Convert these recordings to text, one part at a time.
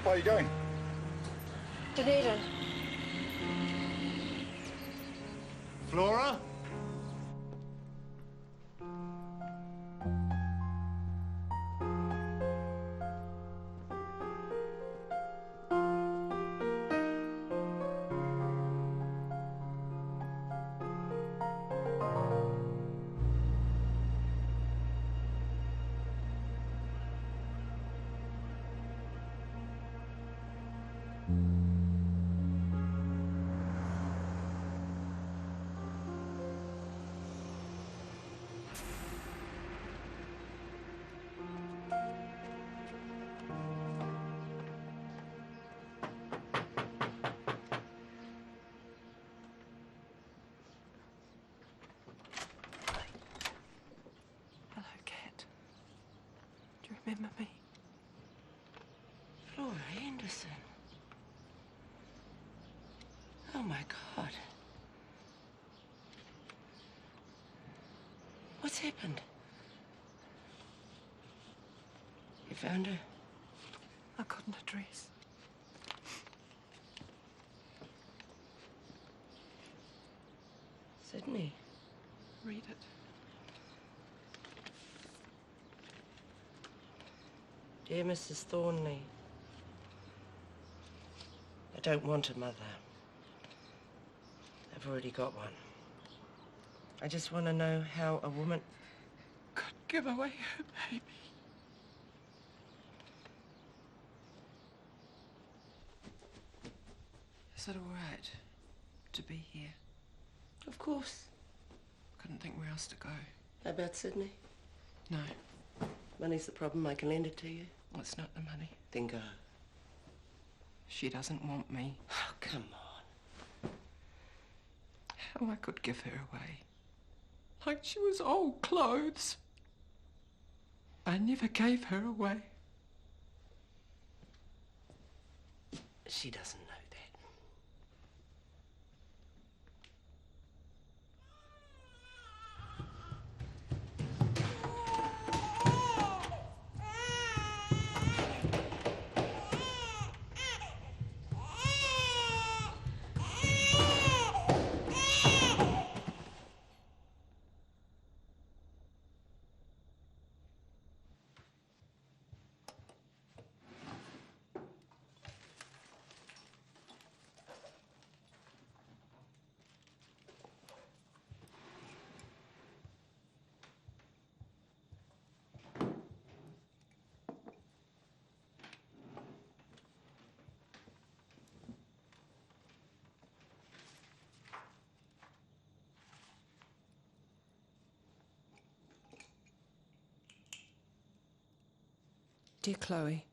What way are you going? Dunedin. Flora? Remember me? Flora Anderson. Oh, my God. What's happened? You found her? I got an address. Sydney. Read it. Dear Mrs. Thornley, I don't want a mother. I've already got one. I just want to know how a woman could give away her baby. Is it all right to be here? Of course. Couldn't think where else to go. How about Sydney? No. Money's the problem. I can lend it to you. Well, it's not the money. Then go. She doesn't want me. Oh, come on. How I could give her away. Like she was old clothes. I never gave her away. She doesn't know that. Dear Chloe,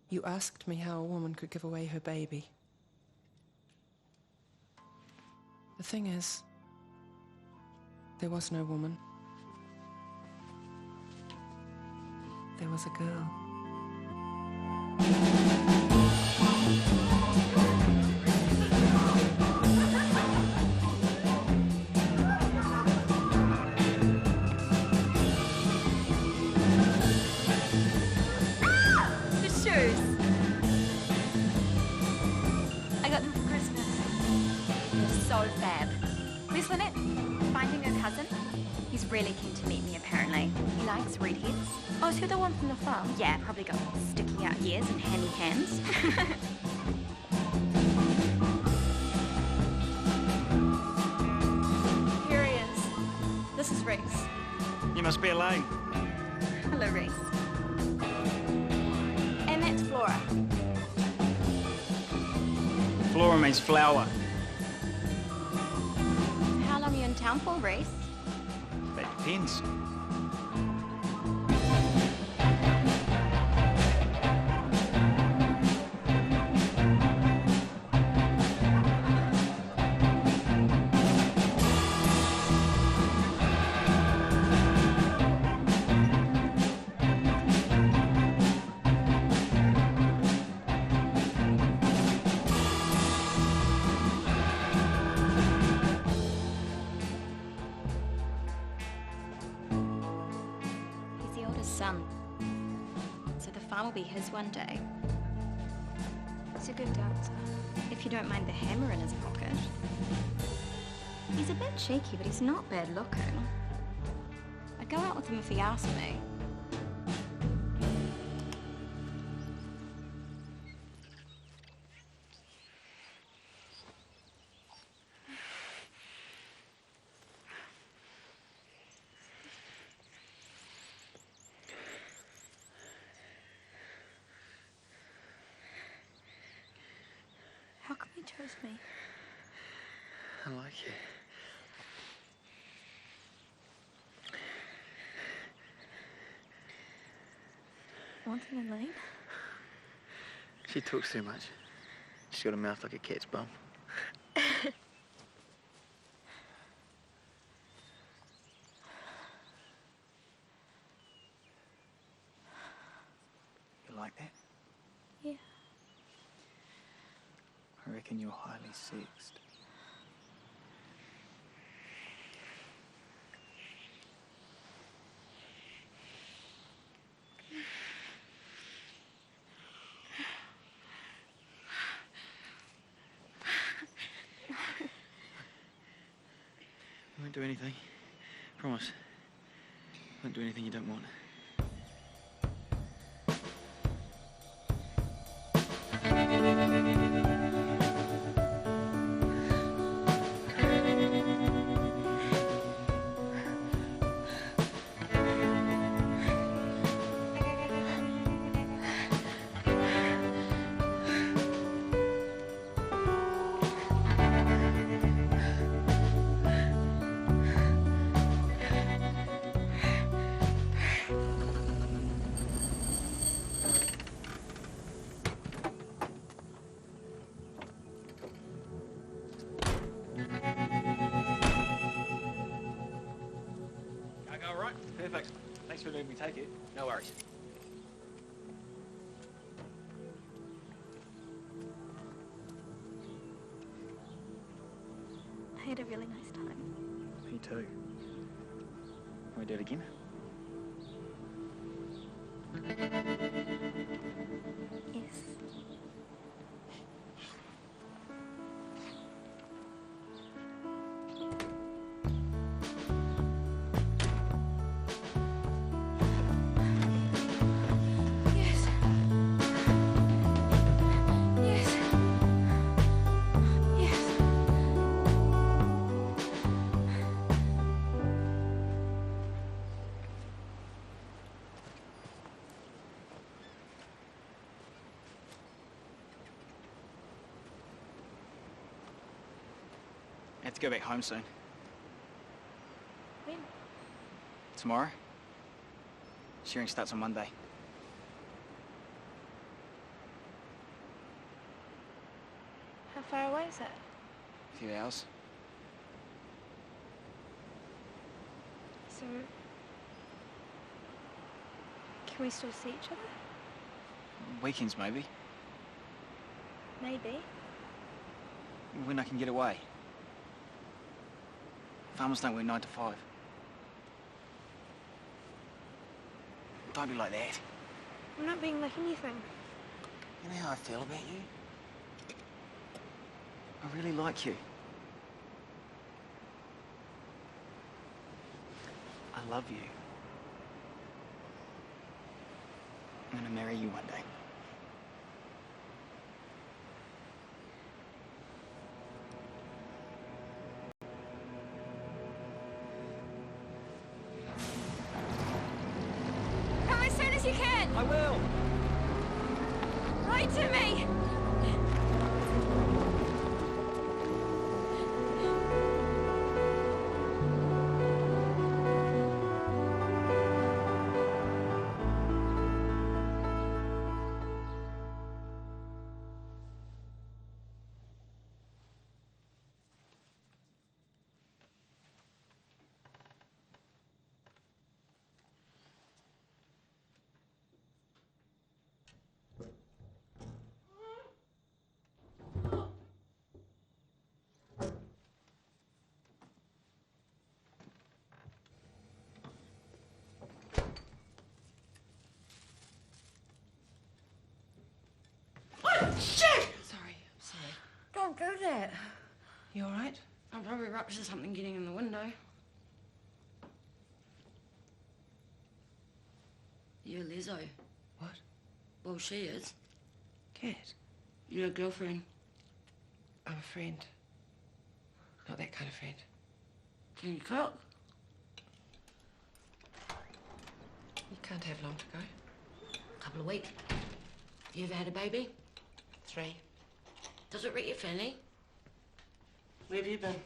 you asked me how a woman could give away her baby. The thing is, there was no woman. There was a girl. Really keen to meet me, apparently. He likes redheads. Oh, is he the one from the farm? Yeah, probably got sticky out ears and handy hands. Here he is. This is Reese. You must be Elaine. Hello, Reese. And that's Flora. Flora means flower. How long are you in town for, Reese? That depends. Son. So the farm will be his one day. He's a good dancer. If you don't mind the hammer in his pocket. He's a bit cheeky, but he's not bad looking. I'd go out with him if he asked me. How come you chose me? I like you. Wanting Elaine? She talks too much. She's got a mouth like a cat's bum. You like that? Yeah. I reckon you're highly sexed. I won't do anything. Promise. I won't do anything you don't want. Perfect. Thanks for letting me take it. No worries. I had a really nice time. Me too. Can we do it again? Yes. I have to go back home soon. When? Tomorrow? Shearing starts on Monday. How far away is it? A few hours. So... can we still see each other? Weekends, maybe. Maybe. When I can get away. Farmers don't work 9 to 5. Don't be like that. I'm not being like anything. You know how I feel about you? I really like you. I love you. I'm gonna marry you one day. Come as soon as you can! I will! Write to me! You all right? I'll probably rupture something getting in the window. You're Lizzo. What? Well, she is. Cat? You're a girlfriend. I'm a friend. Not that kind of friend. Can you cook? You can't have long to go. Couple of weeks. You ever had a baby? 3. Does it wreck your fanny? Where have you been?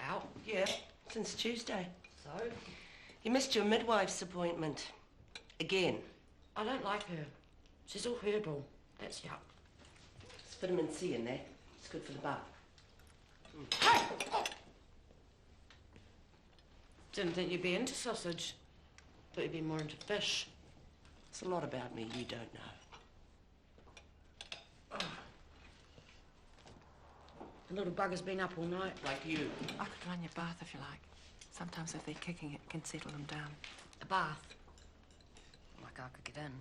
Out. Yeah, since Tuesday. So? You missed your midwife's appointment. Again. I don't like her. She's all herbal. That's yuck. There's vitamin C in there. It's good for the bath. Hey! Didn't think you'd be into sausage. Thought you'd be more into fish. There's a lot about me you don't know. The little bugger's been up all night. Like you. I could run your bath if you like. Sometimes if they're kicking, it can settle them down. A bath. Like I could get in.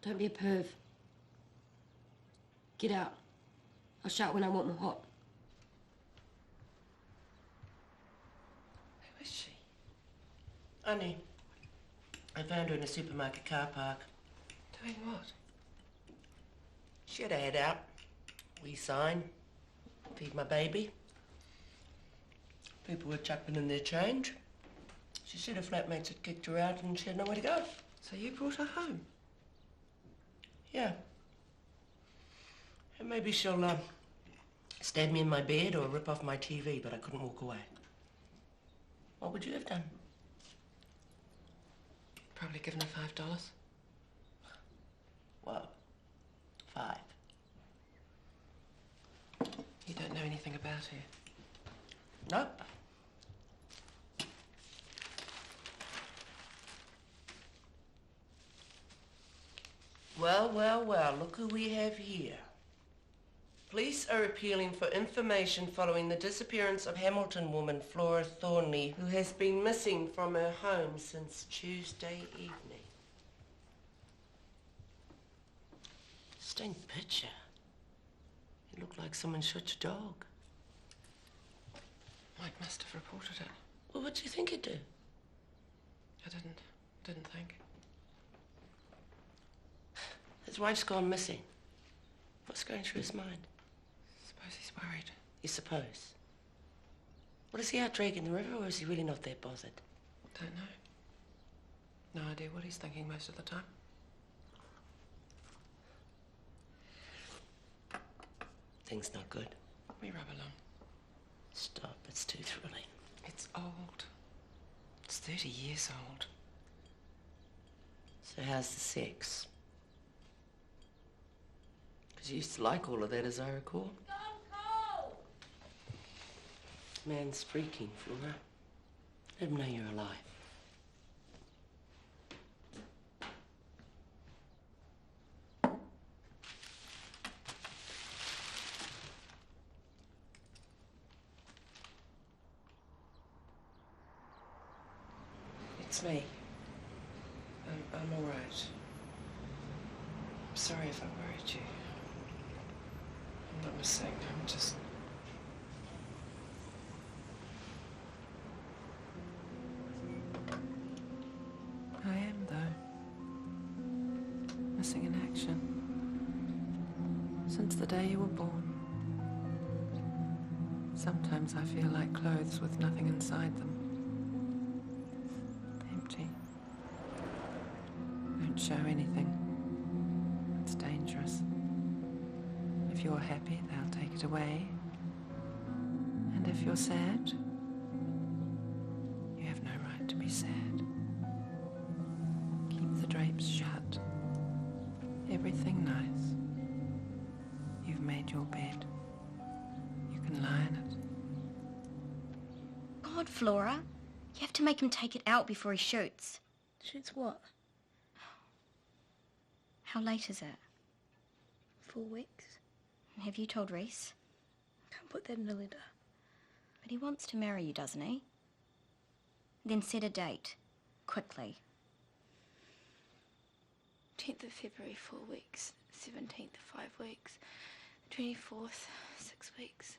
Don't be a perv. Get out. I'll shout when I want more hot. Who is she? Honey, I found her in a supermarket car park. Doing what? She had a head out. We sign. Feed my baby. People were chucking in their change. She said her flatmates had kicked her out and she had nowhere to go. So you brought her home? Yeah. And maybe she'll stab me in my bed or rip off my TV, but I couldn't walk away. What would you have done? Probably given her $5. Whoa. 5. You don't know anything about her. Nope. Well, well, well, look who we have here. Police are appealing for information following the disappearance of Hamilton woman Flora Thornley, who has been missing from her home since Tuesday evening. Stained picture. It looked like someone shot your dog. Mike must have reported it. Well, what do you think he'd do? I didn't think. His wife's gone missing. What's going through his mind? Suppose he's worried. You suppose? Well, is he out dragging the river, or is he really not that bothered? Don't know. No idea what he's thinking most of the time. Things not good. We rub along. Stop, it's too thrilling. It's old. It's 30 years old. So how's the sex? Because you used to like all of that, as I recall. Man's freaking, Flora. Let him know you're alive. It's me. I'm all right. I'm sorry if I worried you. I'm not missing. I'm just... I am, though. Missing in action. Since the day you were born. Sometimes I feel like clothes with nothing inside them. Empty. Don't show anything. It's dangerous. If you're happy, they'll take it away. And if you're sad, you have no right to be sad. Keep your bed. You can lie in it. God, Flora. You have to make him take it out before he shoots. Shoots what? How late is it? 4 weeks. Have you told Reese? Can't put that in a letter. But he wants to marry you, doesn't he? Then set a date. Quickly. 10th of February, 4 weeks. 17th, 5 weeks. 24th, 6 weeks.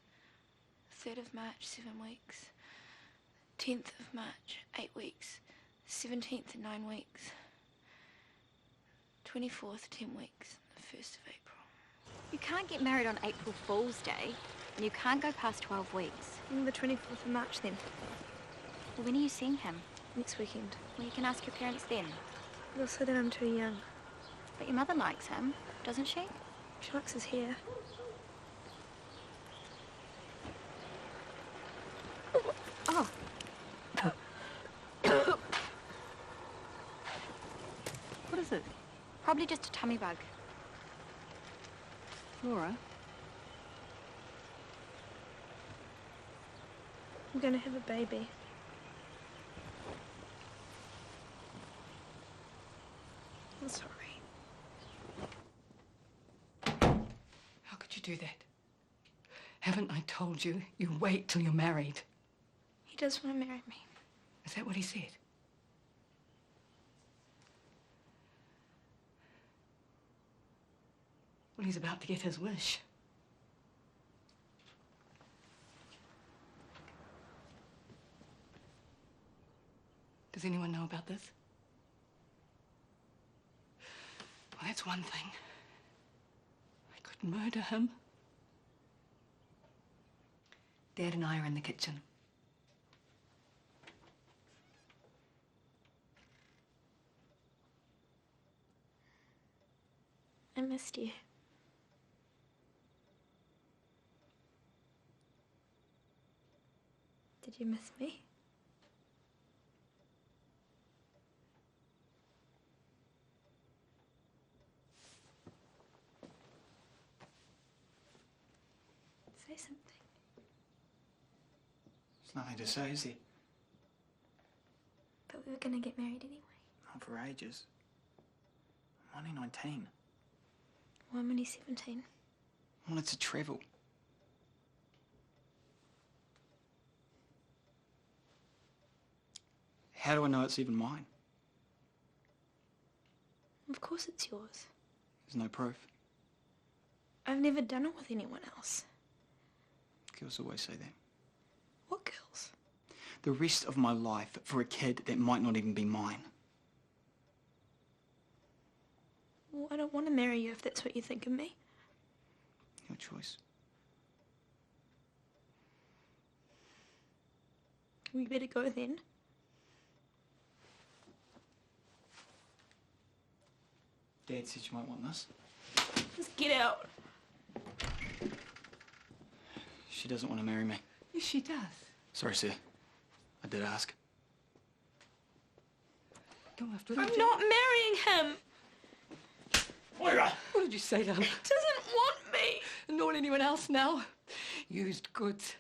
3rd of March, 7 weeks. 10th of March, 8 weeks. 17th, 9 weeks. 24th, 10 weeks. The 1st of April. You can't get married on April Fool's Day, and you can't go past 12 weeks. The 24th of March then. Well, when are you seeing him? Next weekend. Well, you can ask your parents then. They'll say that I'm too young. But your mother likes him, doesn't she? She likes his hair. Oh. What is it? Probably just a tummy bug. Flora? I'm gonna have a baby. I'm sorry. How could you do that? Haven't I told you? You wait till you're married. He does want to marry me. Is that what he said? Well, he's about to get his wish. Does anyone know about this? Well, that's one thing. I could murder him. Dad and I are in the kitchen. I missed you. Did you miss me? Say something. There's nothing to say, is there? But we were gonna get married anyway. Not for ages. I'm only 19. Well, I'm only 17. I wanted to travel. How do I know it's even mine? Of course it's yours. There's no proof. I've never done it with anyone else. Girls always say that. What girls? The rest of my life for a kid that might not even be mine. Well, I don't want to marry you if that's what you think of me. Your choice. We better go then. Dad said you might want this. Just get out. She doesn't want to marry me. Yes, she does. Sorry, sir. I did ask. Go after I'm not marrying him. Moira! What did you say to him? He doesn't want me. Nor anyone else now. Used goods.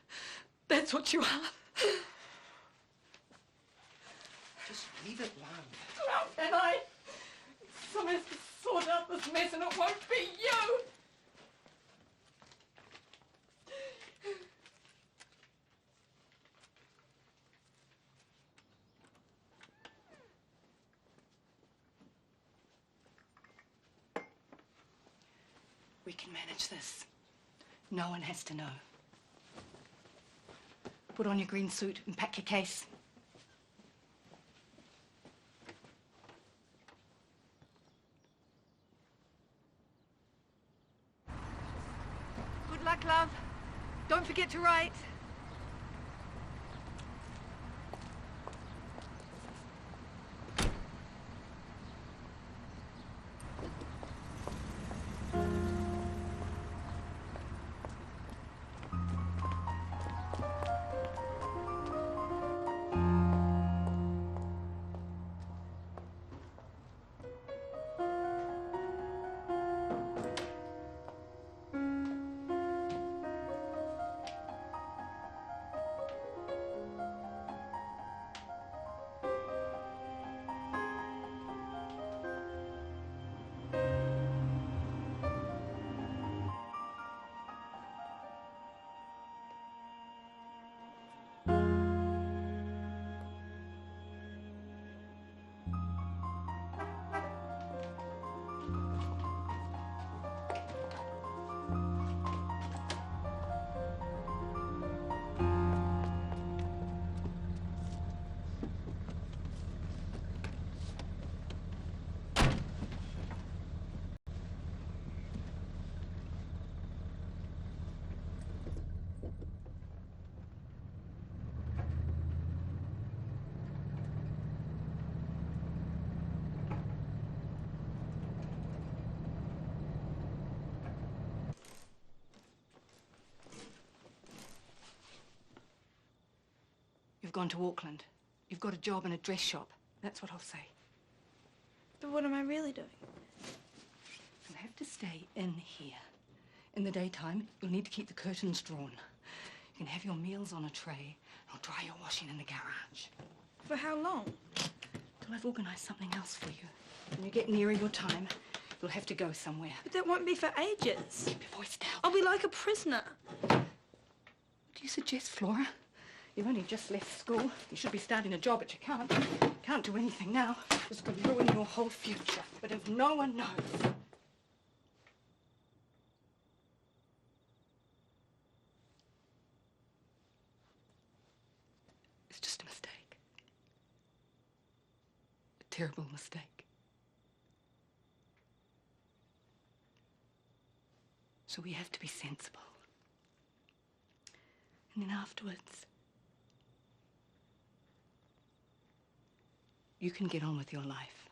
That's what you are. Just leave it, Lon. How can I? Someone has to sort out this mess and it won't be you. We can manage this. No one has to know. Put on your green suit and pack your case. Good luck, love. Don't forget to write. gone to Auckland. You've got a job in a dress shop. That's what I'll say. But what am I really doing? You'll have to stay in here. In the daytime, you'll need to keep the curtains drawn. You can have your meals on a tray. I'll dry your washing in the garage. For how long? Till I've organised something else for you. When you get nearer your time, you'll have to go somewhere. But that won't be for ages. Keep your voice down. I'll be like a prisoner. What do you suggest, Flora? You've only just left school. You should be starting a job, but you can't. You can't do anything now. This could ruin your whole future. But if no one knows... It's just a mistake. A terrible mistake. So we have to be sensible. And then afterwards, you can get on with your life.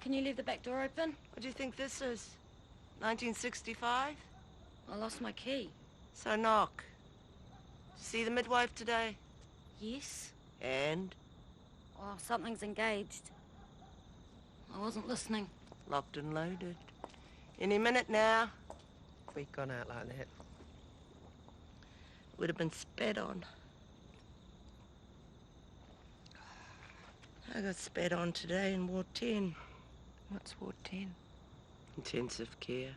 Can you leave the back door open? What do you think this is? 1965? I lost my key. So knock. See the midwife today? Yes? And? Oh, something's engaged. I wasn't listening. Locked and loaded. Any minute now. If we'd gone out like that, would have been spat on. I got spat on today in Ward 10. What's Ward 10? Intensive care.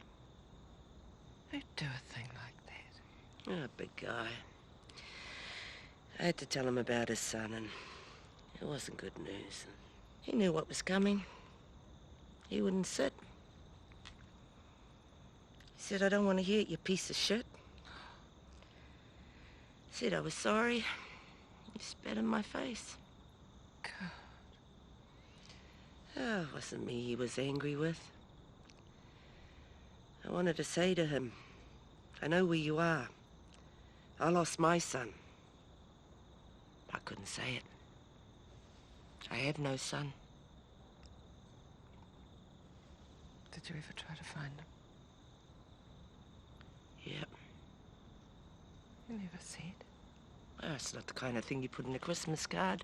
Who'd do a thing like that? Oh, big guy. I had to tell him about his son, and it wasn't good news. He knew what was coming. He wouldn't sit. He said, I don't want to hear it, you piece of shit. Said I was sorry. He spat in my face. God. Oh, it wasn't me he was angry with. I wanted to say to him, I know where you are. I lost my son. I couldn't say it. I have no son. Did you ever try to find him? Yep. You never said. Well, it's not the kind of thing you put in a Christmas card.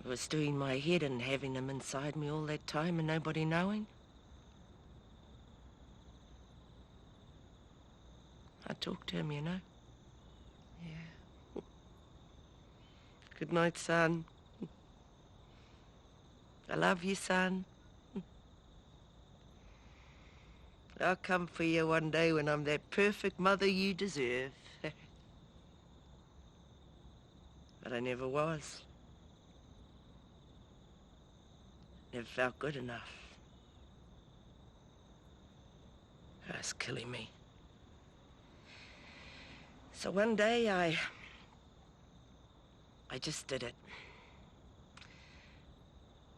It was doing my head and having him inside me all that time and nobody knowing. I talked to him, you know. Yeah. Good night, son. I love you, son. I'll come for you one day when I'm that perfect mother you deserve. But I never was. Never felt good enough. It was killing me. So one day I just did it. I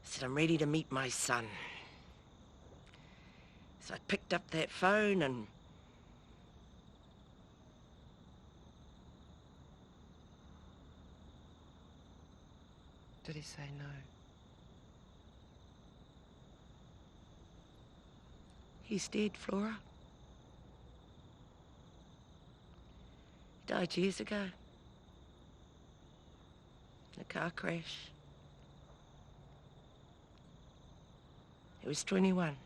said, I'm ready to meet my son. So I picked up that phone and... Did he say no? He's dead, Flora. He died years ago. In a car crash. He was 21.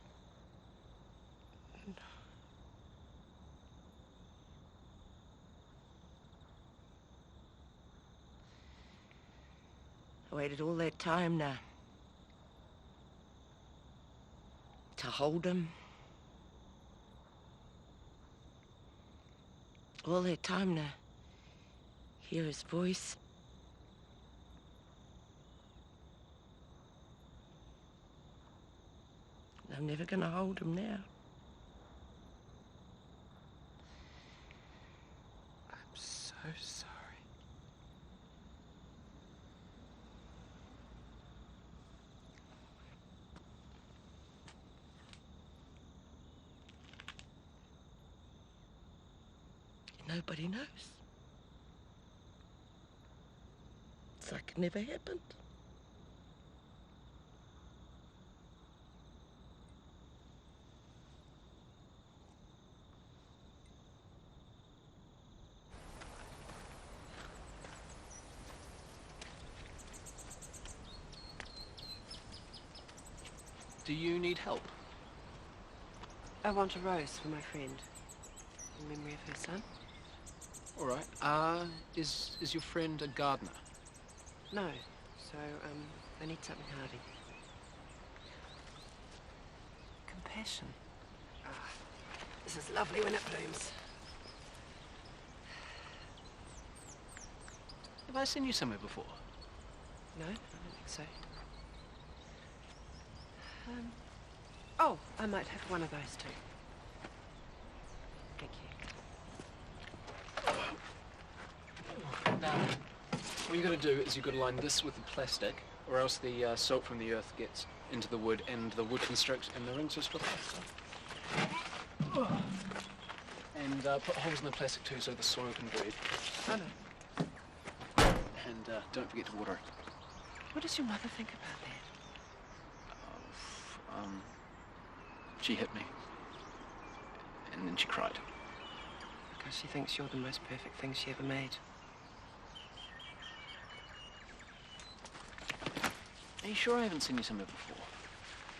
I waited all that time now to hold him. All that time now, hear his voice. I'm never gonna hold him now. I'm so sorry. Nobody knows. It's like it never happened. Do you need help? I want a rose for my friend, in memory of her son. All right. Is your friend a gardener? No, so, I need something hardy. Compassion. Oh, this is lovely when it blooms. Have I seen you somewhere before? No, I don't think so. Oh, I might have one of those too. Thank you. Now, what you got to do is you've got to line this with the plastic, or else the salt from the earth gets into the wood, and the wood constricts, and the rings just drop off. And put holes in the plastic too, so the soil can breathe. I know. And don't forget to water it. What does your mother think about that? She hit me. And then she cried. Because she thinks you're the most perfect thing she ever made. Are you sure I haven't seen you somewhere before?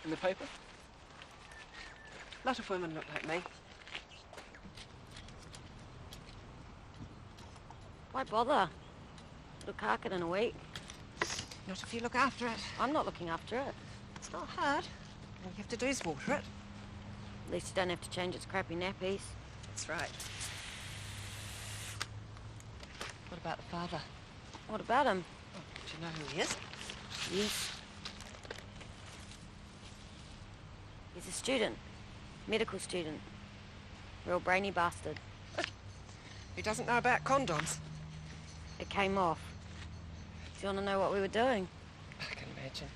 In the paper? A lot of women look like me. Why bother? It'll cark it in a week. Not if you look after it. I'm not looking after it. It's not hard. All you have to do is water it. At least you don't have to change its crappy nappies. That's right. What about the father? What about him? Oh, do you know who he is? Yes. He's a student. Medical student. Real brainy bastard. He doesn't know about condoms. It came off. Do you want to know what we were doing? I can imagine.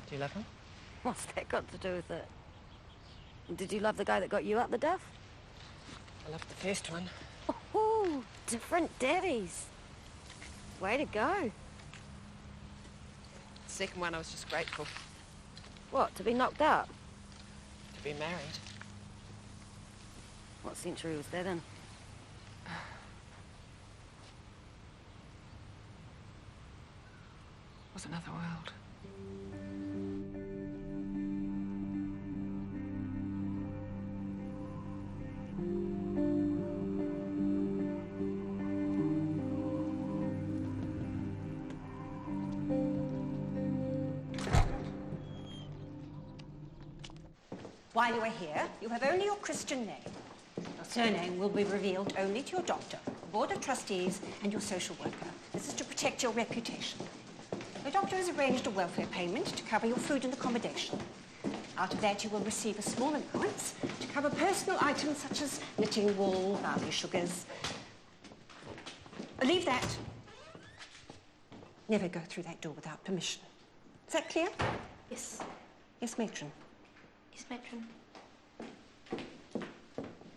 Do you love him? What's that got to do with it? Did you love the guy that got you out the duff? I loved the first one. Oh, different daddies. Way to go. The second one, I was just grateful What, to be knocked up? to be married. What century was that in? Was another world. While you are here, you have only your Christian name. Your surname will be revealed only to your doctor, board of trustees, and your social worker. This is to protect your reputation. The doctor has arranged a welfare payment to cover your food and accommodation. Out of that, you will receive a small allowance to cover personal items such as knitting wool, barley sugars. Leave that. Never go through that door without permission. Is that clear? Yes. Yes, matron. Yes, matron.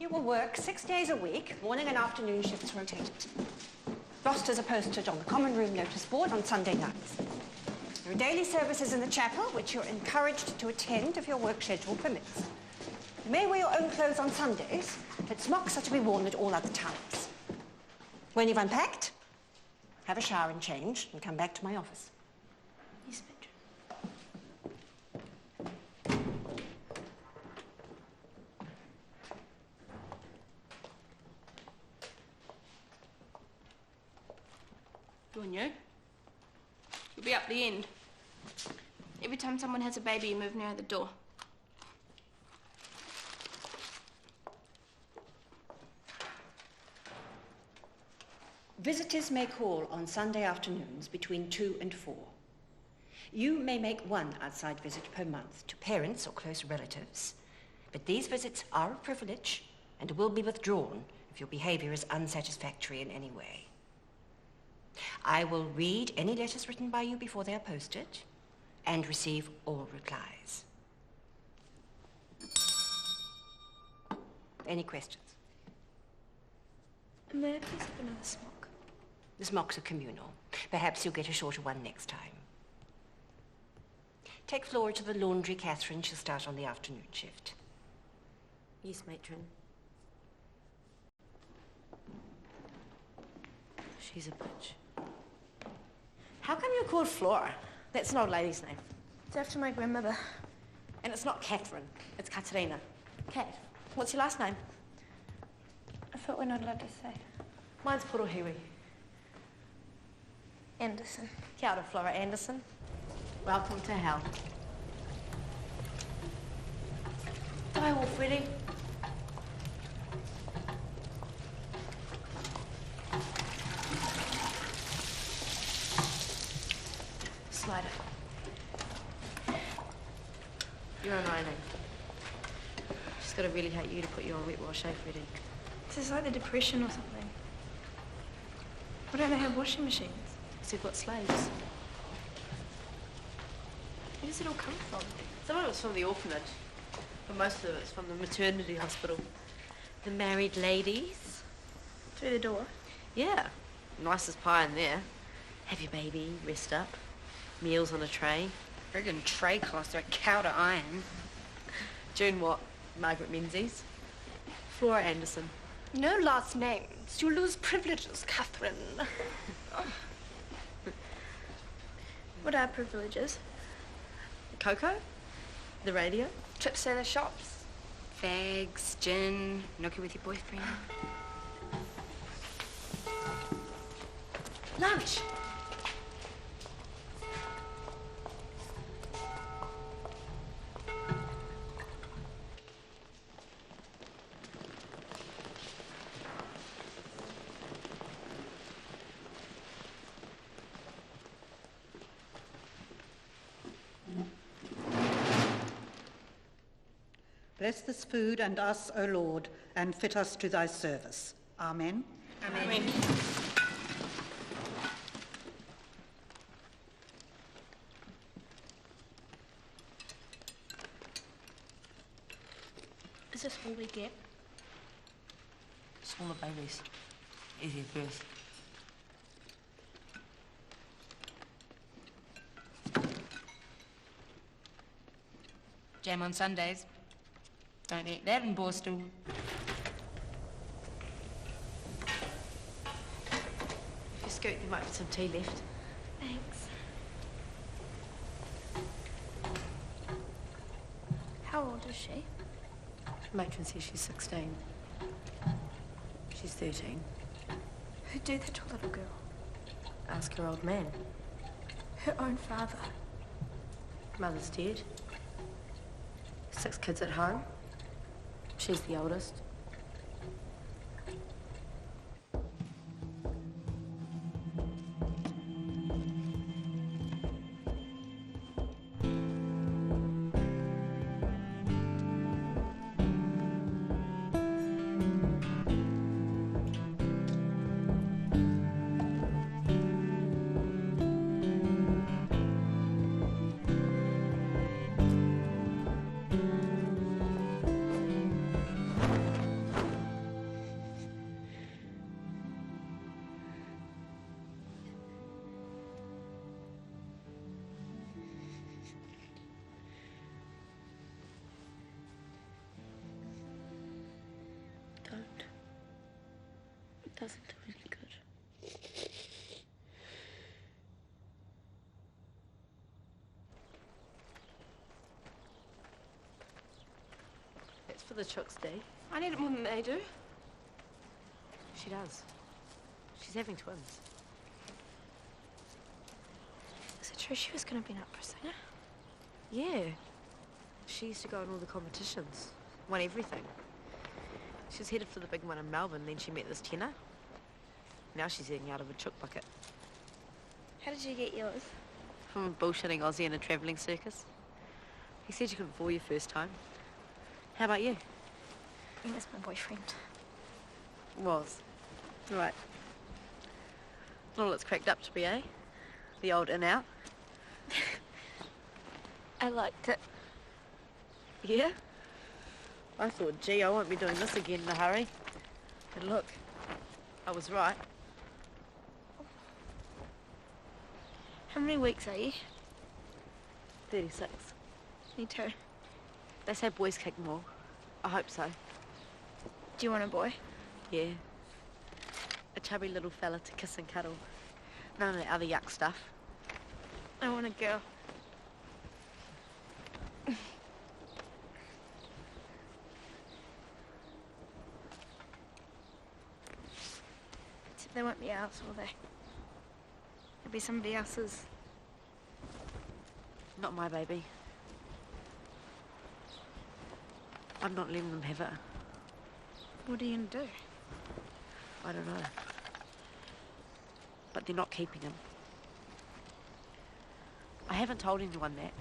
You will work 6 days a week, morning and afternoon shifts rotated. Rosters are posted on the common room notice board on Sunday nights. There are daily services in the chapel, which you're encouraged to attend if your work schedule permits. You may wear your own clothes on Sundays, but smocks are to be worn at all other times. When you've unpacked, have a shower and change, and come back to my office. Yes, matron. You're new. You'll be up the end. Every time someone has a baby, you move nearer the door. Visitors may call on Sunday afternoons between 2 and 4. You may make one outside visit per month to parents or close relatives, but these visits are a privilege and will be withdrawn if your behaviour is unsatisfactory in any way. I will read any letters written by you before they are posted and receive all replies. Any questions? May I please have another smock? The smocks are communal. Perhaps you'll get a shorter one next time. Take Flora to the laundry, Catherine. She'll start on the afternoon shift. Yes, matron. She's a bitch. How come you're called Flora? That's an old lady's name. It's after my grandmother. And it's not Catherine, it's Katerina. Kat, what's your last name? I thought we're not allowed to say. Mine's Purohiwi. Anderson. Kia ora, Flora Anderson. Welcome to hell. Bye, Wolf Ready. Slider. You're on ironing. She's got to really hate you to put you on wet wash, eh, Freddie? This is like the Depression or something. Why don't they have washing machines? Because they've got slaves. Where does it all come from? Some of it's from the orphanage, but most of it's from the maternity hospital. The married ladies. Through the door? Yeah. Nicest pie in there. Have your baby, rest up. Meals on a tray. Friggin' tray costs are a cow to iron. June what? Margaret Menzies. Flora Anderson. No last names. You lose privileges, Catherine. What are privileges? Cocoa? The radio? Trips to the shops? Fags, gin, nookie with your boyfriend. Lunch! Bless this food and us, O Lord, and fit us to thy service. Amen. Amen. Is this all we get? Smaller babies. Easier birth. Jam on Sundays. Don't eat that in Borstal. If you scoot, there might be some tea left. Thanks. How old is she? Matron says she's 16. She's 13. Who'd do that to a little girl? Ask her old man. Her own father. Mother's dead. 6 kids at home. She's the oldest. Doesn't do any good. It's for the chooks, Dee. I need it more than they do. She does. She's having twins. Is it true she was going to be an opera singer? Yeah. She used to go in all the competitions. Won everything. She was headed for the big one in Melbourne, then she met this tenor. Now she's eating out of a chook bucket. How did you get yours? From a bullshitting Aussie in a travelling circus. He said you couldn't fool you first time. How about you? He was my boyfriend. Was. Right. Not all it's cracked up to be, eh? The old in-out. I liked it. Yeah? I thought, gee, I won't be doing this again in a hurry. And look, I was right. How many weeks are you? 36. Me too. They say boys kick more. I hope so. Do you want a boy? Yeah. A chubby little fella to kiss and cuddle. None of that other yuck stuff. I want a girl. Except they won't be ours, will they? It'll be somebody else's. Not my baby. I'm not letting them have it. What are you going to do? I don't know. But they're not keeping him. I haven't told anyone that.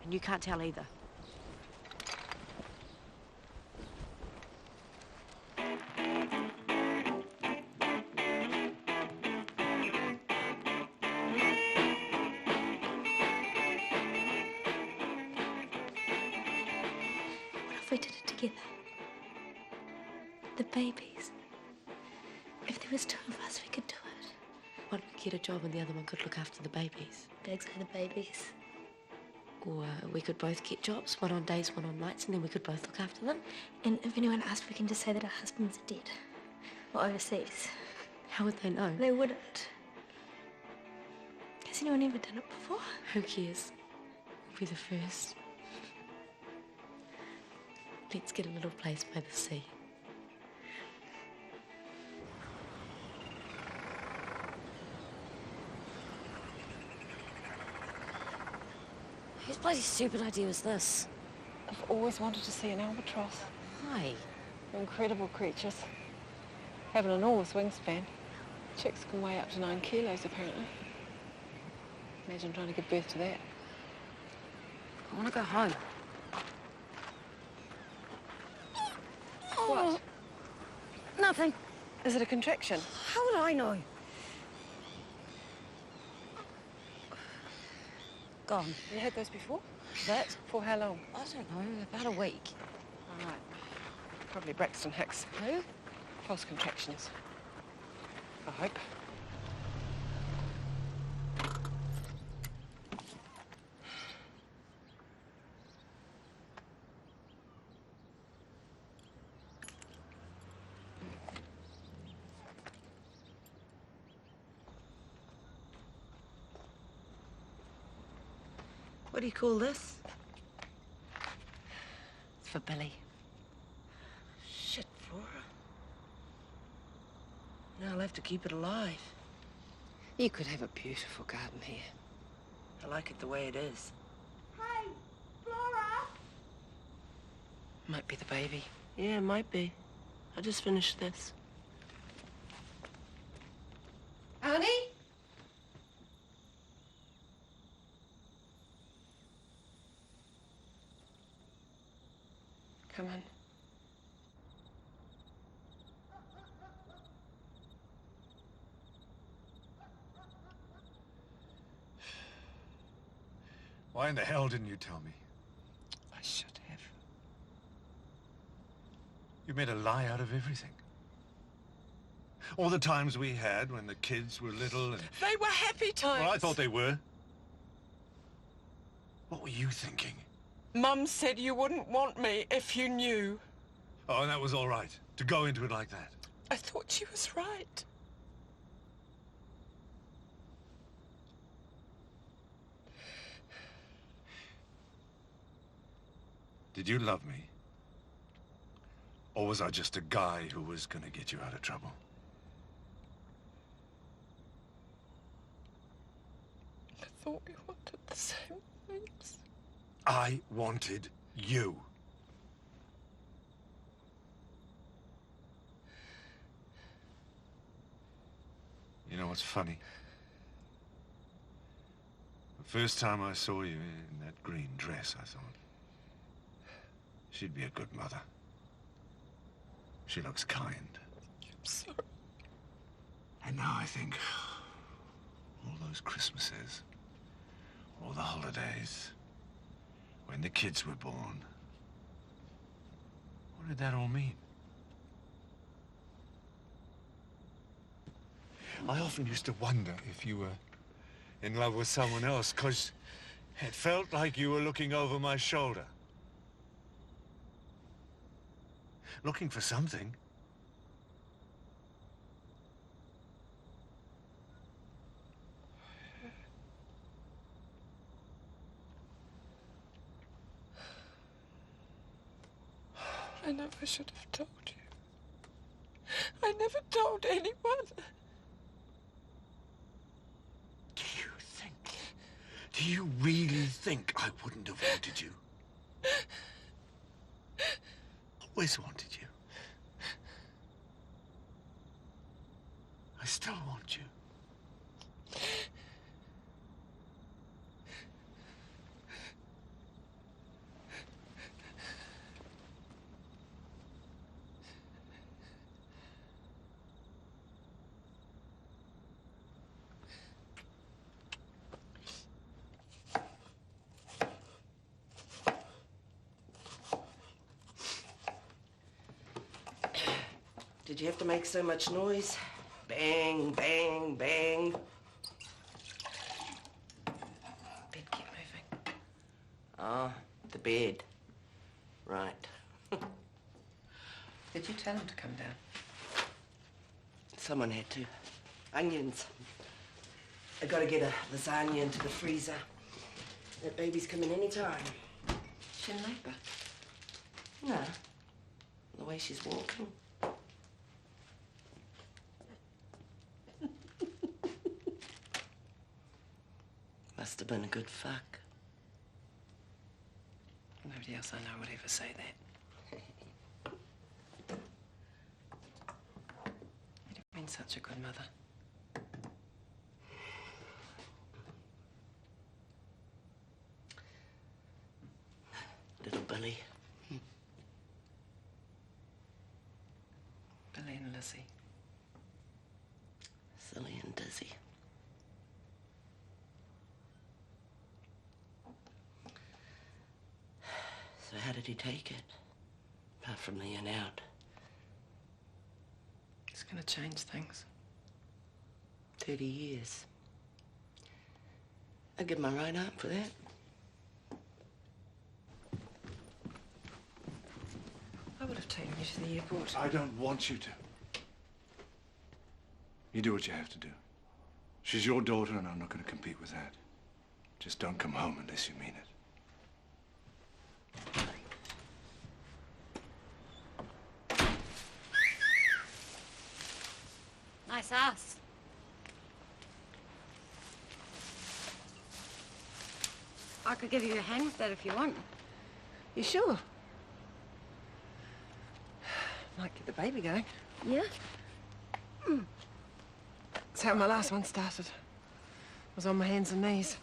And you can't tell either. What if we did it together? The babies. If there was two of us, we could do it. One could get a job and the other one could look after the babies. Bags are the babies. Or we could both get jobs, one on days, one on nights, and then we could both look after them. And if anyone asks, we can just say that our husbands are dead. Or overseas. How would they know? They wouldn't. Has anyone ever done it before? Who cares? We'll be the first. Let's get a little place by the sea. Whose bloody stupid idea was this? I've always wanted to see an albatross. Why? They're incredible creatures. Have an enormous wingspan. Chicks can weigh up to 9 kilos, apparently. Imagine trying to give birth to that. I want to go home. What? Nothing. Is it a contraction? How would I know? Gone. You had those before? That? For how long? I don't know, about a week. All right. Probably Braxton Hicks. Who? False contractions. I hope. What do you call this? It's for Billy. Shit, Flora. Now I'll have to keep it alive. You could have a beautiful garden here. I like it the way it is. Hey, Flora! Might be the baby. Yeah, it might be. I just finished this. Honey? Come on. Why in the hell didn't you tell me? I should have. You made a lie out of everything. All the times we had when the kids were little and... They were happy times. Well, I thought they were. What were you thinking? Mum said you wouldn't want me if you knew. Oh, and that was all right, to go into it like that. I thought she was right. Did you love me? Or was I just a guy who was going to get you out of trouble? I thought we wanted the same things. I wanted you. You know what's funny? The first time I saw you in that green dress, I thought, she'd be a good mother. She looks kind. I'm sorry. And now I think, all those Christmases, all the holidays, when the kids were born, what did that all mean? I often used to wonder if you were in love with someone else, 'cause it felt like you were looking over my shoulder. Looking for something. I never should have told you. I never told anyone. Do you really think I wouldn't have wanted you? Always wanted you. I still want you. Did you have to make so much noise? Bang, bang, bang. Bed kept moving. Ah, the bed. Right. Did you tell him to come down? Someone had to. Onions. I gotta get a lasagna into the freezer. That baby's coming any time. She in labour? No. The way she's walking. Must have been a good fuck. Nobody else I know would ever say that. You'd have been such a good mother. Little Billy. Billy and Lizzie. Silly and dizzy. So how did he take it? Apart from the in out. It's going to change things. 30 years. I'd give my right arm for that. I would have taken you to the airport. I don't want you to. You do what you have to do. She's your daughter, and I'm not going to compete with that. Just don't come home unless you mean it. Nice ass. I could give you a hand with that if you want. You sure? Might get the baby going. Yeah? That's how my last one started. I was on my hands and knees.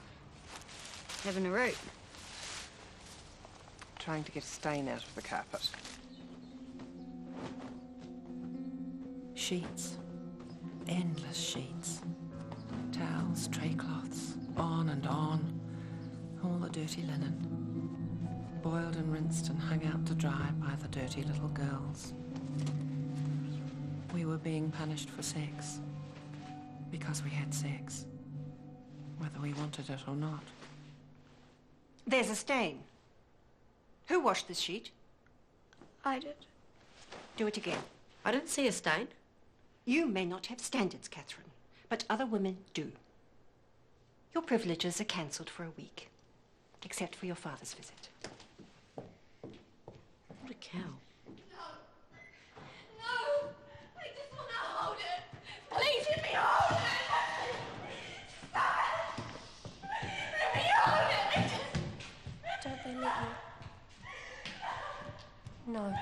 Having a root. Trying to get a stain out of the carpet. Sheets. Endless sheets. Towels, tray cloths, on and on. All the dirty linen. Boiled and rinsed and hung out to dry by the dirty little girls. We were being punished for sex. Because we had sex. Whether we wanted it or not. There's a stain. Who washed this sheet? I did. Do it again. I didn't see a stain. You may not have standards, Catherine, but other women do. Your privileges are cancelled for a week, except for your father's visit. What a cow. No! I just want to hold it! Please let me hold it! Stop! Let me hold it! Don't they let you? No.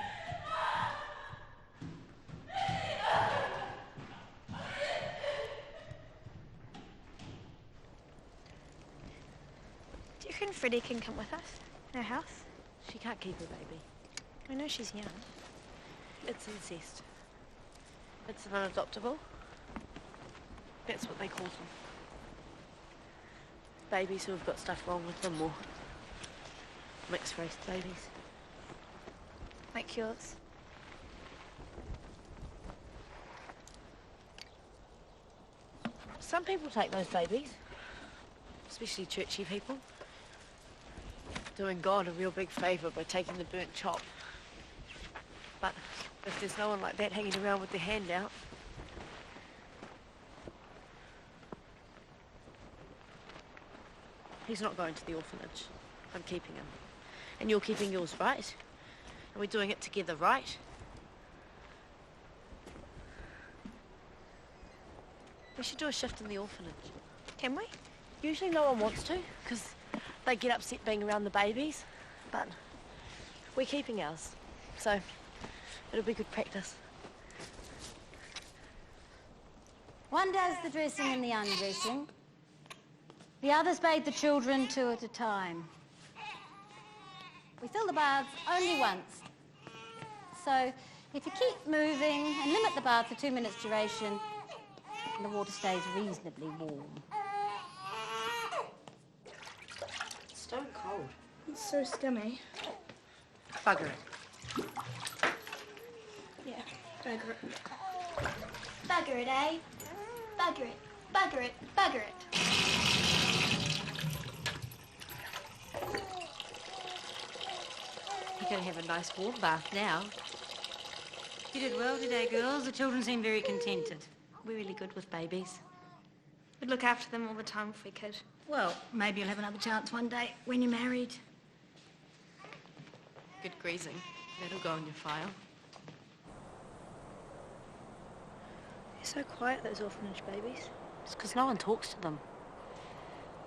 Do you reckon Freddie can come with us in our house? She can't keep her baby. I know she's young. It's incest. It's an unadoptable. That's what they call them. Babies who have got stuff wrong with them, or mixed-race babies. Like yours. Some people take those babies, especially churchy people, doing God a real big favour by taking the burnt chop. But if there's no one like that hanging around with their hand out, he's not going to the orphanage. I'm keeping him. And you're keeping yours, right? And we're doing it together, right? We should do a shift in the orphanage. Can we? Usually no one wants to, because they get upset being around the babies. But we're keeping ours, so it'll be good practice. One does the dressing and the undressing. The others bathe the children 2 at a time. We fill the baths only once. So if you keep moving and limit the bath to 2 minutes duration, the water stays reasonably warm. It's stone cold. It's so scummy. Bugger it. Yeah, bugger it. Bugger it, eh? Bugger it, bugger it, bugger it. You're going to have a nice warm bath now. You did well today, girls. The children seem very contented. We're really good with babies. We'd look after them all the time if we could. Well, maybe you'll have another chance one day when you're married. Good greasing. That'll go on your file. They're so quiet, those orphanage babies. It's because no one talks to them.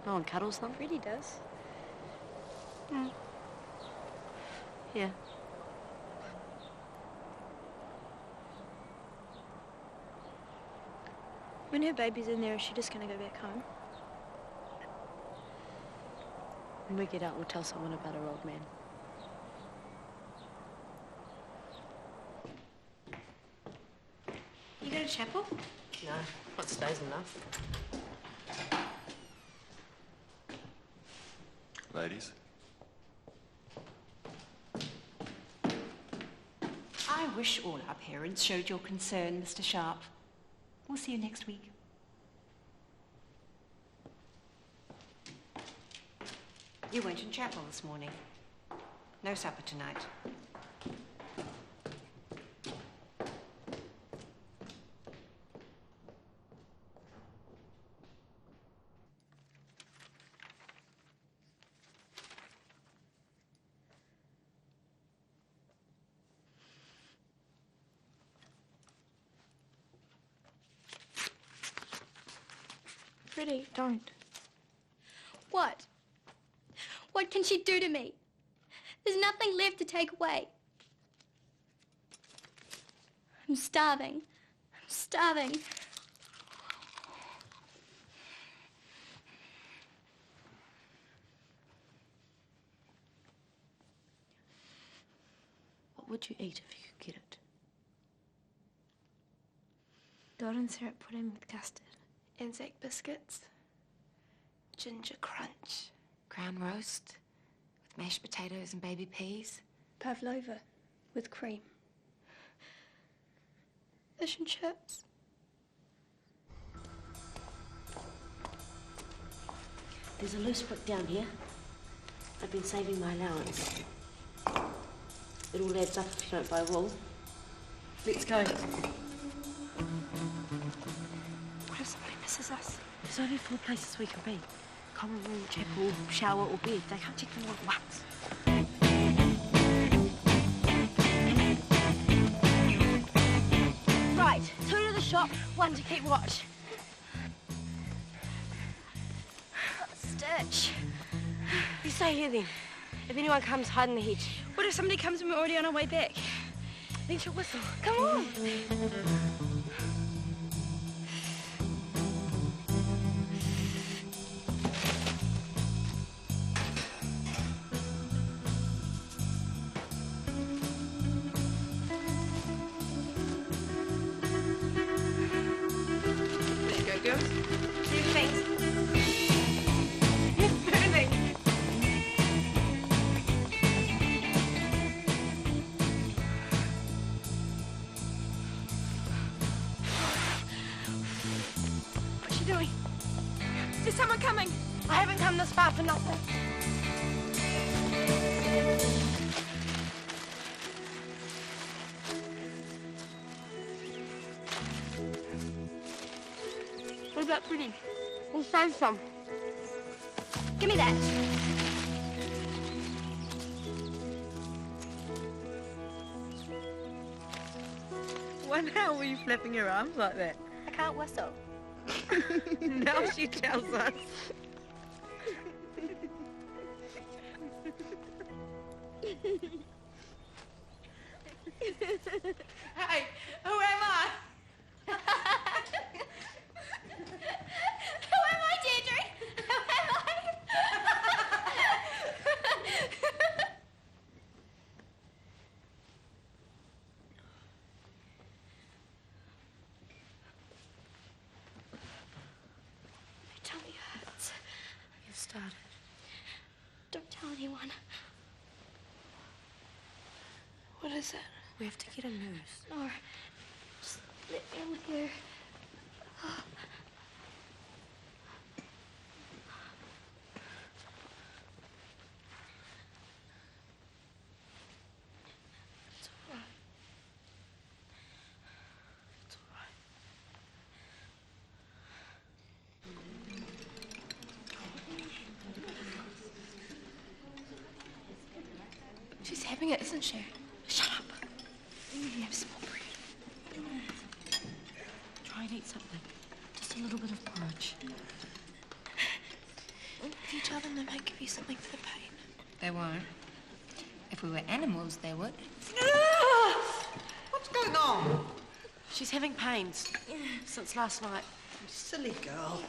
No one cuddles them. Freddie does. Mm. Yeah. When her baby's in there, is she just going to go back home? When we get out, we'll tell someone about our old man. You go to chapel? No, one day's enough. Ladies? I wish all our parents showed your concern, Mr. Sharp. We'll see you next week. You weren't in chapel this morning. No supper tonight. Freddie, don't. What? What can she do to me? There's nothing left to take away. I'm starving. I'm starving. What would you eat if you could get it? Golden syrup pudding with custard. Anzac biscuits. Ginger crunch. Crown roast with mashed potatoes and baby peas. Pavlova with cream. Fish and chips. There's a loose brick down here. I've been saving my allowance. It all adds up if you don't buy wool. Let's go. This is us. There's only 4 places we can be. Common room, chapel, shower or bed. They can't take them all at once. Right, 2 to the shop, 1 to keep watch. Stitch. You stay here then. If anyone comes, hide in the hedge. What if somebody comes and we're already on our way back? Then she'll whistle. Come on. There you go, girls. Do things. It's burning. What's she doing? Is there someone coming? I haven't come this far for nothing. What about Pretty? We'll save some. Give me that. Why now were you flapping your arms like that? I can't whistle. Now she tells us. Hey, who am I? Who am I, Deirdre? Who am I? My tummy hurts. You've started. Don't tell anyone. What is it? We have to get a nurse. No. Just let me in with you. It's all right. It's all right. She's having it, isn't she? Shut up. Have some more bread. Try and eat something. Just a little bit of porridge. If you tell them, they might give you something for the pain. They won't. If we were animals, they would. What's going on? She's having pains since last night. You silly girl.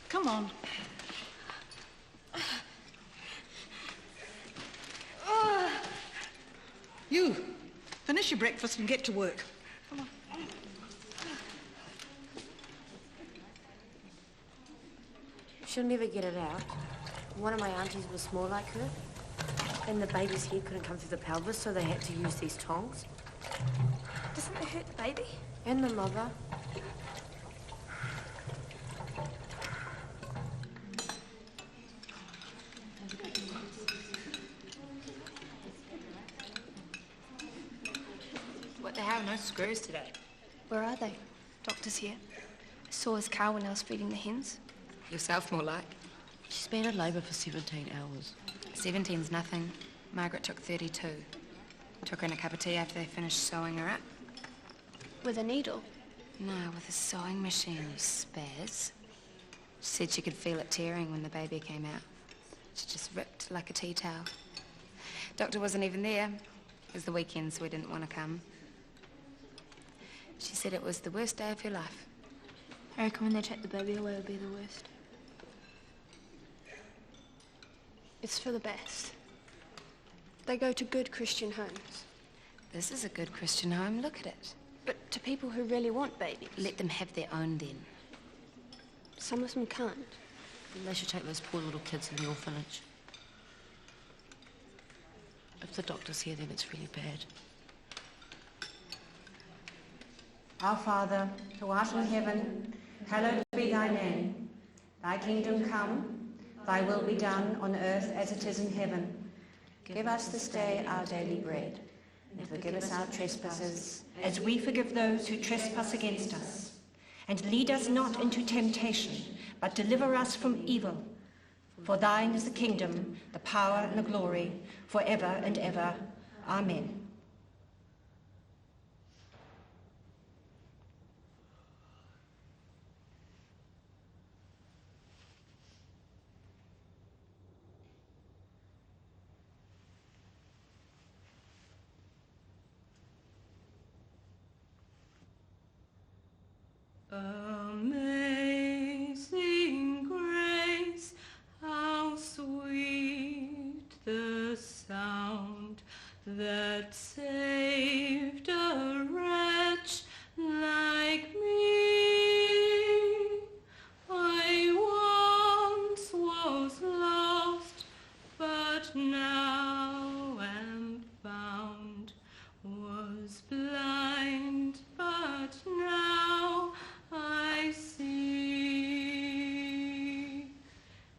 Come on. You, finish your breakfast and get to work. Come on. She'll never get it out. One of my aunties was small like her, and the baby's head couldn't come through the pelvis, so they had to use these tongs. Doesn't it hurt the baby? And the mother. What the hell? No screws today. Where are they? Doctor's here. I saw his car when I was feeding the hens. Yourself, more like. She's been in labour for 17 hours. 17's nothing. Margaret took 32. Took her in a cup of tea after they finished sewing her up. With a needle? No, with a sewing machine, you spaz. She said she could feel it tearing when the baby came out. She just ripped like a tea towel. Doctor wasn't even there. It was the weekend, so we didn't want to come. She said it was the worst day of her life. I reckon when they take the baby away, it'll be the worst. It's for the best. They go to good Christian homes. This is a good Christian home. Look at it. But to people who really want babies. Let them have their own then. Some of them can't. Then they should take those poor little kids in the orphanage. If the doctor's here, then it's really bad. Our Father, who art in heaven, hallowed be thy name. Thy kingdom come, thy will be done on earth as it is in heaven. Give us this day our daily bread, and forgive us our trespasses, as we forgive those who trespass against us. And lead us not into temptation, but deliver us from evil. For thine is the kingdom, the power, and the glory, forever and ever. Amen. Amazing grace, how sweet the sound that saved a wretch like me. I once was lost, but now am found, was blind, but now I see.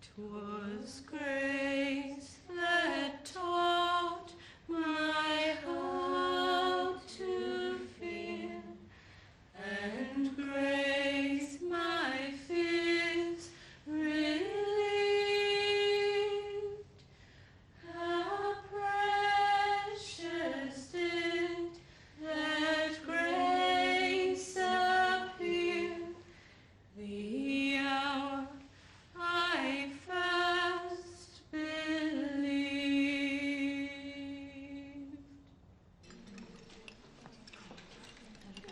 'Twas grace that taught my heart to fear, and grace my fears relieved. How precious did that grace appear, the hour I first believed.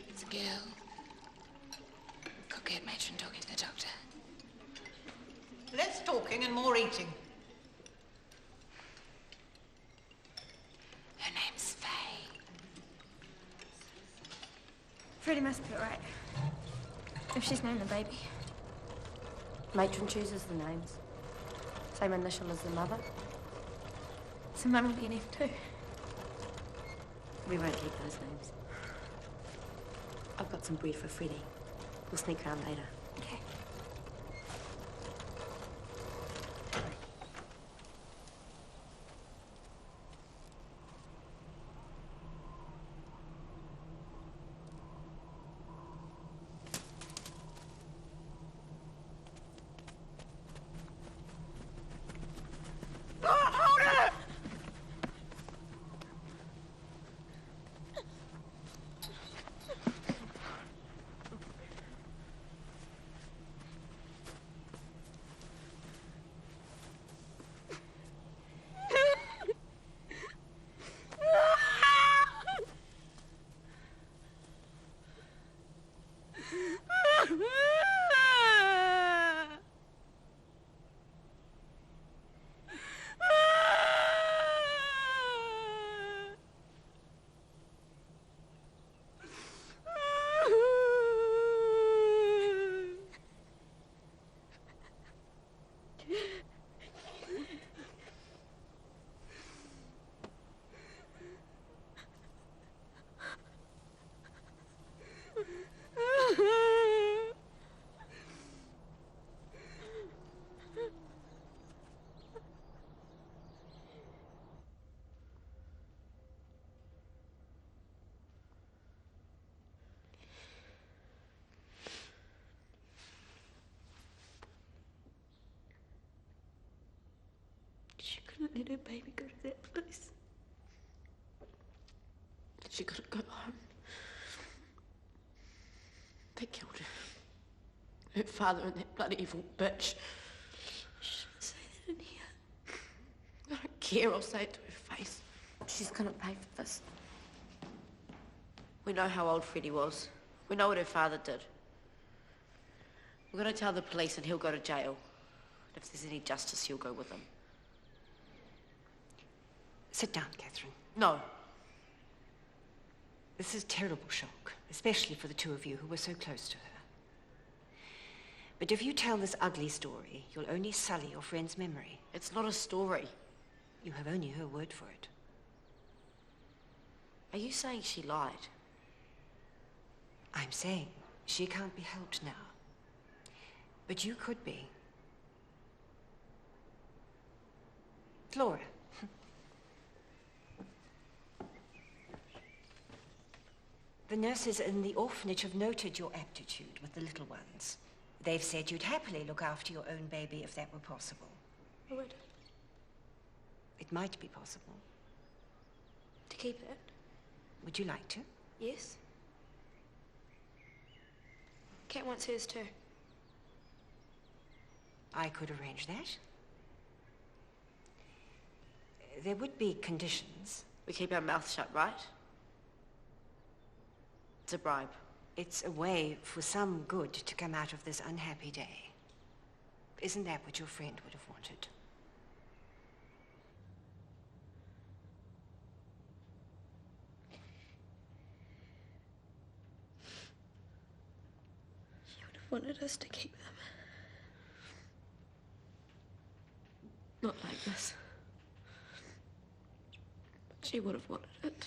It's a girl. Cook head matron talking to the doctor. Less talking and more eating. Her name's Faye. Freddie must be right. If she's named the baby. Matron chooses the names. Same initial as the mother. So Mum will be an F too. We won't keep those names. I've got some bread for Freddie. We'll sneak around later. Okay. She couldn't let her baby go to that place. She couldn't go home. They killed her. Her father and that bloody evil bitch. She shouldn't say that in here. I don't care, I'll say it to her face. She's gonna pay for this. We know how old Freddie was. We know what her father did. We're gonna tell the police and he'll go to jail. If there's any justice, he'll go with them. Sit down, Catherine. No. This is a terrible shock, especially for the two of you who were so close to her. But if you tell this ugly story, you'll only sully your friend's memory. It's not a story. You have only her word for it. Are you saying she lied? I'm saying she can't be helped now. But you could be. Flora. The nurses in the orphanage have noted your aptitude with the little ones. They've said you'd happily look after your own baby if that were possible. I would. It might be possible. To keep it? Would you like to? Yes. Kat wants hers too. I could arrange that. There would be conditions. We keep our mouths shut, right? It's a bribe. It's a way for some good to come out of this unhappy day. Isn't that what your friend would have wanted? She would have wanted us to keep them. Not like this. But she would have wanted it.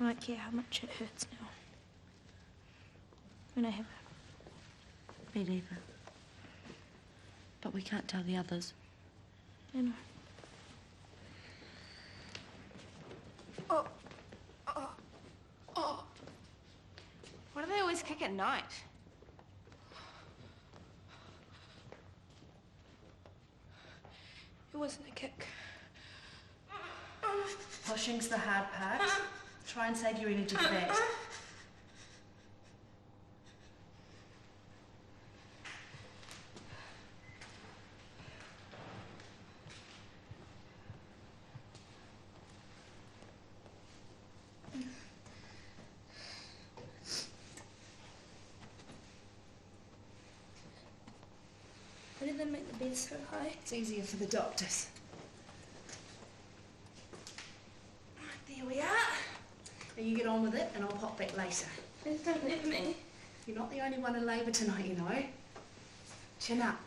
I don't care how much it hurts now. When I have it. Me neither. But we can't tell the others. I know. Oh. Oh. Oh. Why do they always kick at night? It wasn't a kick. Pushing's the hard part. Try and save your energy for that. Why did they make the bed so high? It's easier for the doctors. There we are. Now you get on with it and I'll pop back later. Please don't leave me. You're not the only one in labour tonight, you know. Chin up.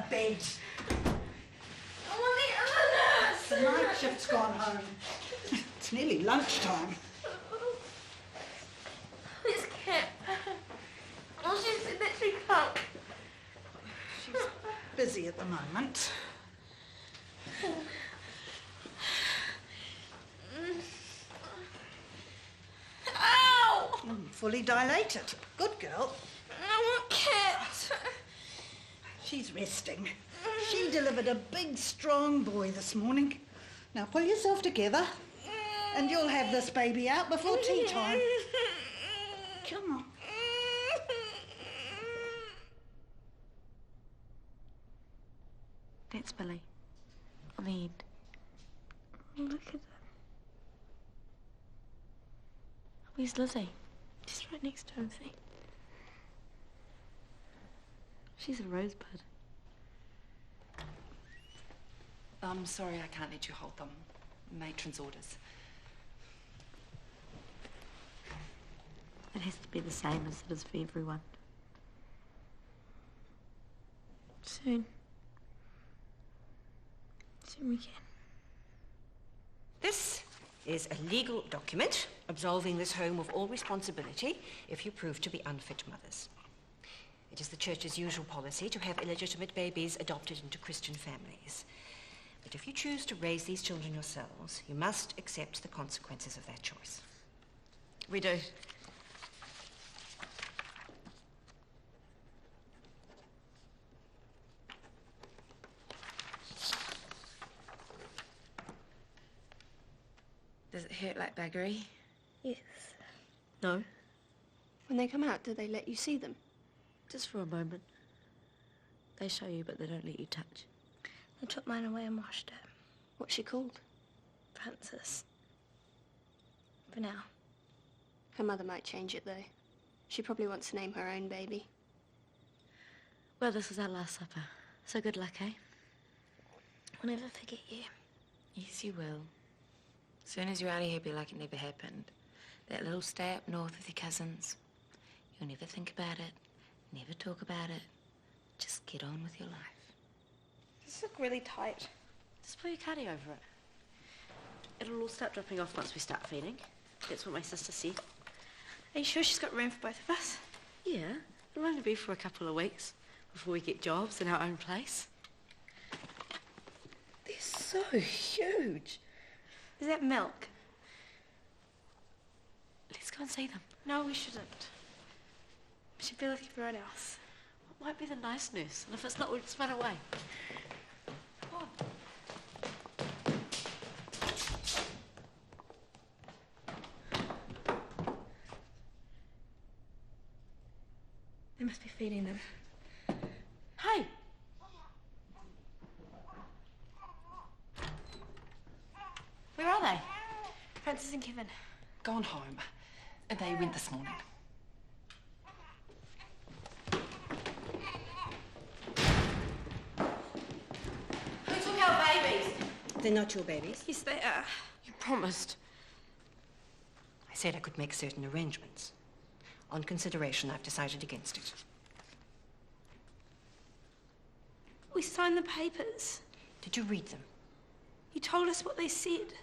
Bed. I want the other nurse. The night shift's gone home. It's nearly lunchtime. Where's Kat? Oh, she said that she can't. She's busy at the moment. Ow! Fully dilated. Good girl. I want Kat. She's resting. She delivered a big, strong boy this morning. Now pull yourself together and you'll have this baby out before tea time. Come on. That's Billy. On the end. Look at them. Where's Lizzie? She's right next to him, see? She's a rosebud. I'm sorry I can't let you hold them. Matron's orders. It has to be the same as it is for everyone. Soon. Soon we can. This is a legal document absolving this home of all responsibility if you prove to be unfit mothers. It is the Church's usual policy to have illegitimate babies adopted into Christian families. But if you choose to raise these children yourselves, you must accept the consequences of that choice. We do. Does it hurt like buggery? Yes. No. When they come out, do they let you see them? Just for a moment. They show you, but they don't let you touch. I took mine away and washed it. What's she called? Frances. For now. Her mother might change it, though. She probably wants to name her own baby. Well, this is our last supper. So good luck, eh? I'll never forget you. Yes, you will. As soon as you're out of here, be like it never happened. That little stay up north with your cousins. You'll never think about it, never talk about it. Just get on with your life. This look really tight. Just pull your cardi over it. It'll all start dropping off once we start feeding. That's what my sister said. Are you sure she's got room for both of us? Yeah, it'll only be for a couple of weeks before we get jobs in our own place. They're so huge. Is that milk? Let's go and see them. No, we shouldn't. We should be like everyone else. What might be the nice nurse? And if it's not, we'll just run away. Come on. They must be feeding them. Hey! Where are they? Francis and Kevin. Gone home. They went this morning. Who took our babies? They're not your babies. Yes, they are. You promised. I said I could make certain arrangements. On consideration, I've decided against it. We signed the papers. Did you read them? You told us what they said.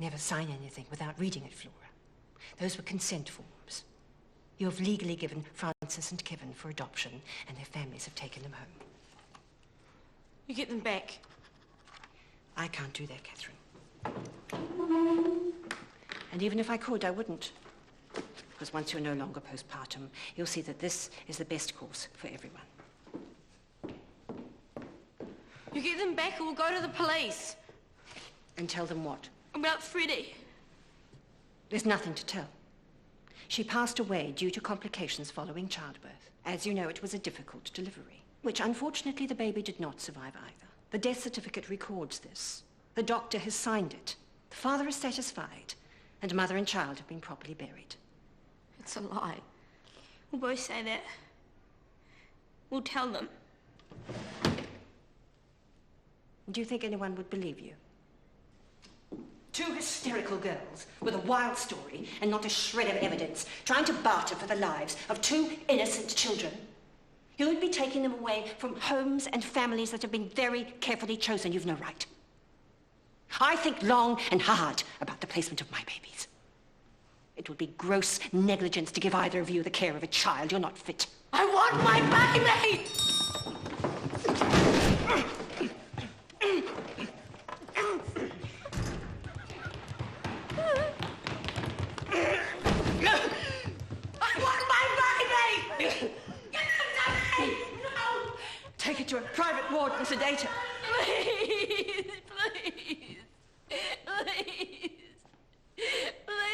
Never sign anything without reading it, Flora. Those were consent forms. You have legally given Francis and Kevin for adoption, and their families have taken them home. You get them back. I can't do that, Catherine. And even if I could, I wouldn't. Because once you're no longer postpartum, you'll see that this is the best course for everyone. You get them back or we'll go to the police. And tell them what? About Freddie. There's nothing to tell. She passed away due to complications following childbirth. As you know, it was a difficult delivery, which unfortunately the baby did not survive either. The death certificate records this. The doctor has signed it. The father is satisfied, and mother and child have been properly buried. It's a lie. We'll both say that. We'll tell them. Do you think anyone would believe you? Two hysterical girls with a wild story and not a shred of evidence, trying to barter for the lives of two innocent children. You would be taking them away from homes and families that have been very carefully chosen. You've no right. I think long and hard about the placement of my babies. It would be gross negligence to give either of you the care of a child. You're not fit. I want my baby! Take it to a private ward and sedate her. Please, please, please, please.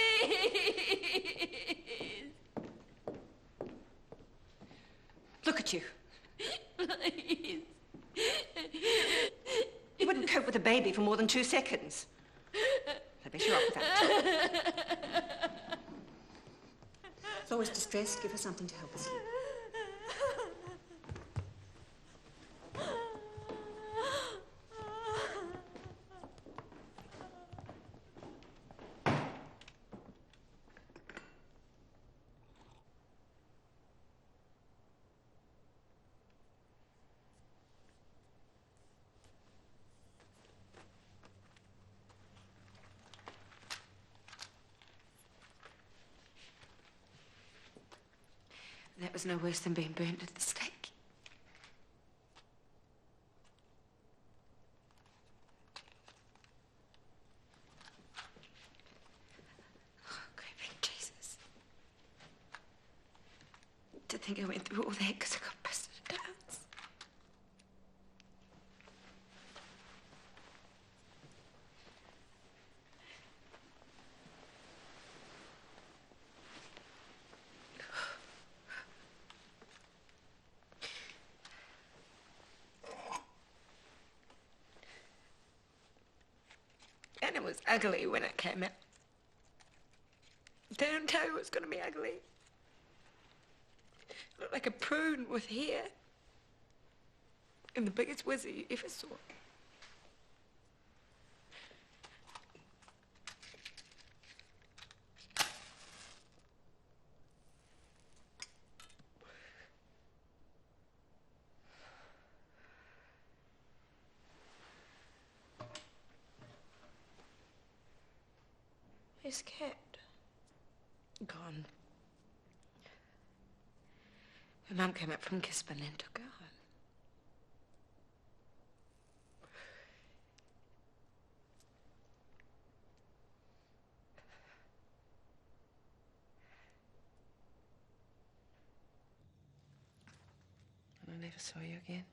Look at you. Please. You wouldn't cope with a baby for more than 2 seconds. I bet you're up with that. If always distressed, give her something to help her sleep. That was no worse than being burned at the stake. Oh, great big Jesus. To think I went through all that because I got busted at dance. And it was ugly when it came out. They didn't tell you it was going to be ugly. It looked like a prune with hair. And the biggest wizard you ever saw. Where's Kat? Gone. Her mum came up from Gisborne and took her home. And I never saw you again.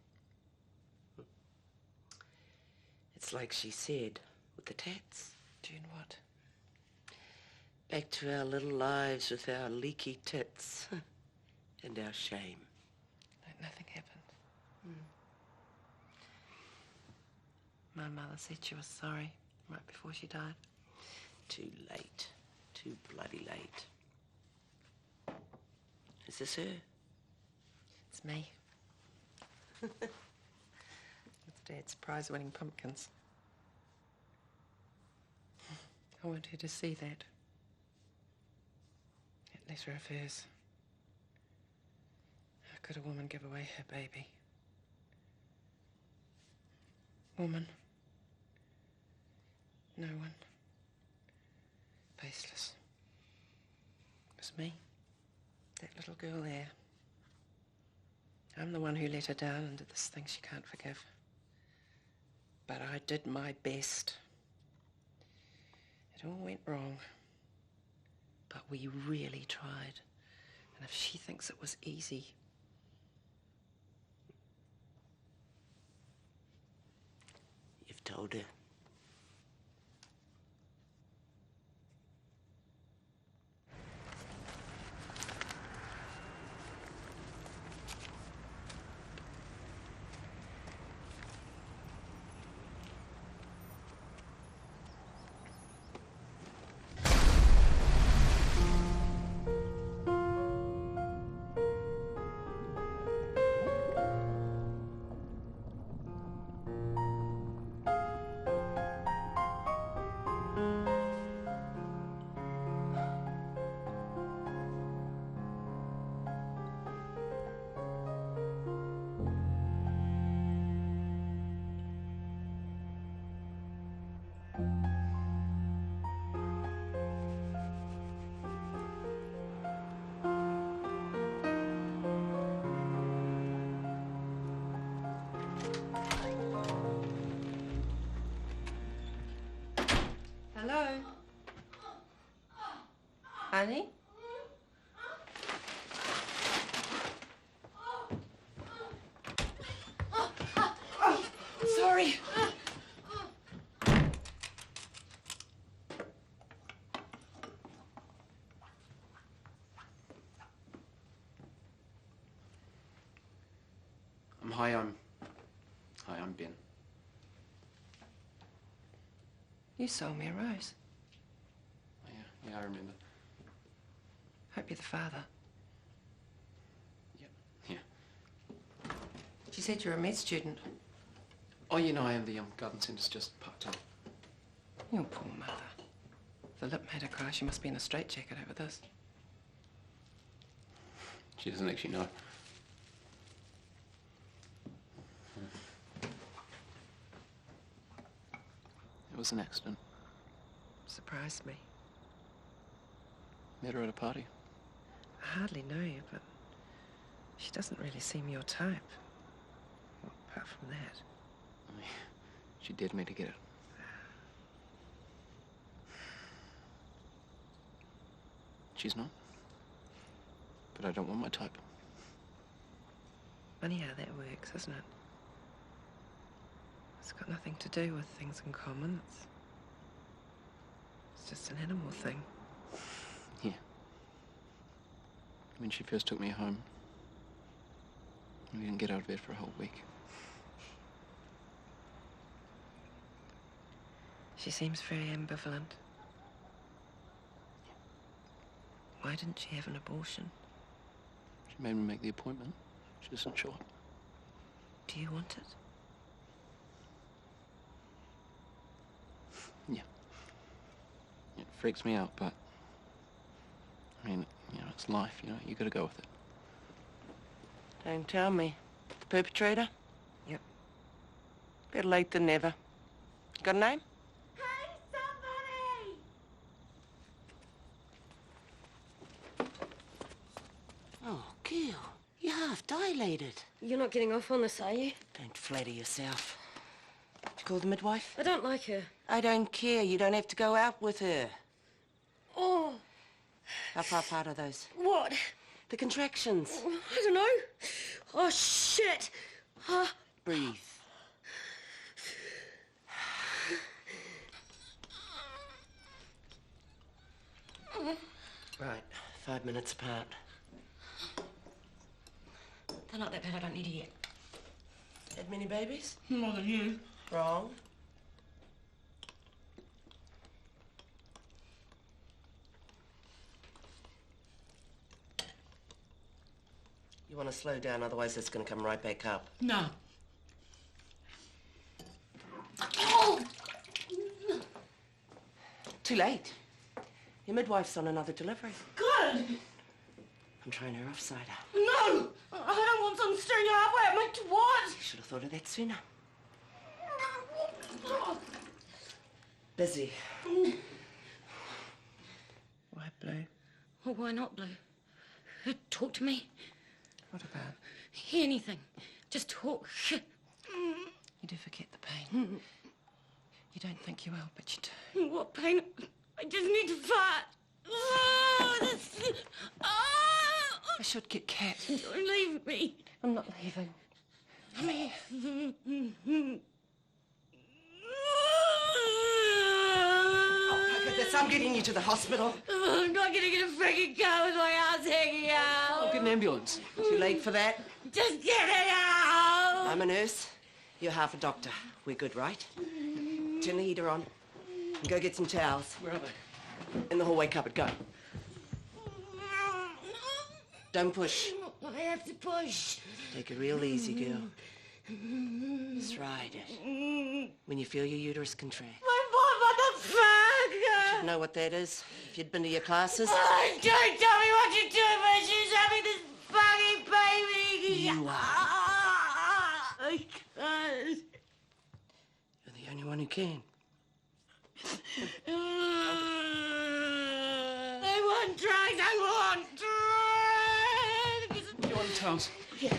It's like she said, with the tats. Doing what? Back to our little lives with our leaky tits and our shame. Like nothing happened. My mother said she was sorry right before she died. Too late. Too bloody late. Is this her? It's me. With Dad's prize-winning pumpkins. I want her to see that. That letter of hers. How could a woman give away her baby? Woman. No one. Faceless. It was me. That little girl there. I'm the one who let her down and did this thing she can't forgive. But I did my best. It all went wrong. But we really tried. And if she thinks it was easy... You've told her. Hello? Honey? Sorry. Hi, I'm Ben. You sold me a rose. Yeah, I remember. Hope you're the father. Yeah. She said you're a med student. Oh, you know, I am. The garden centre's just part-time. Your poor mother. The lip made her cry. She must be in a straitjacket over this. She doesn't actually know. It was an accident. Surprised me. Met her at a party. I hardly know you, but she doesn't really seem your type. Well, apart from that. She dared me to get it. She's not. But I don't want my type. Funny how that works, isn't it? It's got nothing to do with things in common. It's just an animal thing. Yeah. When she first took me home, we didn't get out of bed for a whole week. She seems very ambivalent. Why didn't she have an abortion? She made me make the appointment. She isn't sure. Do you want it? Yeah. It freaks me out, but... I mean, you know, it's life, you know, you gotta go with it. Don't tell me. The perpetrator? Yep. Better late than never. Got a name? Hey, somebody! dilated. You're not getting off on this, are you? Don't flatter yourself. Did you call the midwife? I don't like her. I don't care. You don't have to go out with her. Oh. How far apart are those? What? The contractions. I don't know. Oh, shit. Breathe. Right, 5 minutes apart. They're not that bad. I don't need her yet. Had many babies? More than you. Wrong. You want to slow down, otherwise it's going to come right back up. No. Oh! Too late. Your midwife's on another delivery. Good. I'm trying her offside. No! I don't want some string halfway. I meant to what? You should have thought of that sooner. Busy. Why blue? Well, why not blue? Talk to me. What about? Anything. Just talk. You do forget the pain. You don't think you will, but you do. What pain? I just need to fart. Oh, I should get Cat. Don't leave me. I'm not leaving. Come here. Look at this. I'm getting you to the hospital. Oh, I'm not gonna get a freaking car with my ass hanging out. I'll get an ambulance. Too late for that. Just get it out. I'm a nurse. You're half a doctor. We're good, right? Turn the heater on. And go get some towels. Where are they? In the hallway cupboard. Go. Don't push. I have to push. Take it real easy, girl. Just ride it. When you feel your uterus contract. My poor motherfucker! You should know what that is. If you'd been to your classes. Oh, don't tell me what you're doing, but she's having this fucking baby. You are. I can't. You're the only one who can. They want drugs. I want drugs. You want the towels? Yeah.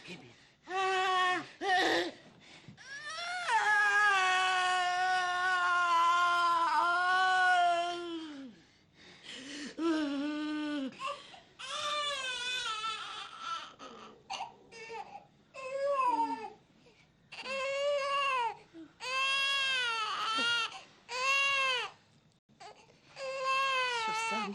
Give me. It's your son.